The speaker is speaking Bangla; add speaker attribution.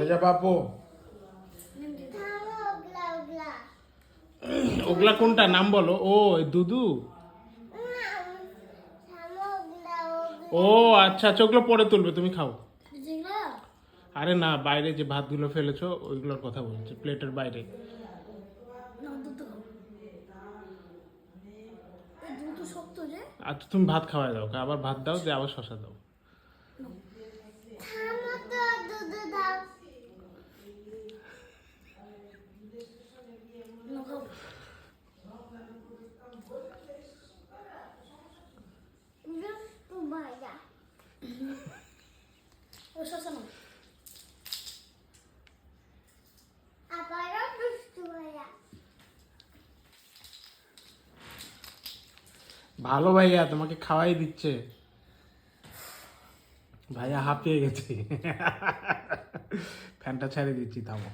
Speaker 1: ঘরে যা বাপু। ওগুলা কোনটা নাম বলো? ও দুদু। ও আচ্ছা আচ্ছা, ওগুলো পরে তুলবে, তুমি খাও। আরে না, বাইরে যে ভাতগুলো ফেলেছো ওইগুলোর কথা বলছি, প্লেটের বাইরে। আচ্ছা তুমি ভাত খাওয়াই দাও, আবার ভাত দাও, দিয়ে আবার শশা দাও। ভালো ভাইয়া, তোমাকে খাওয়াই দিচ্ছে। ভাইয়া হাঁপিয়ে গেছে। ফ্যানটা ছেড়ে দিচ্ছি, থামো।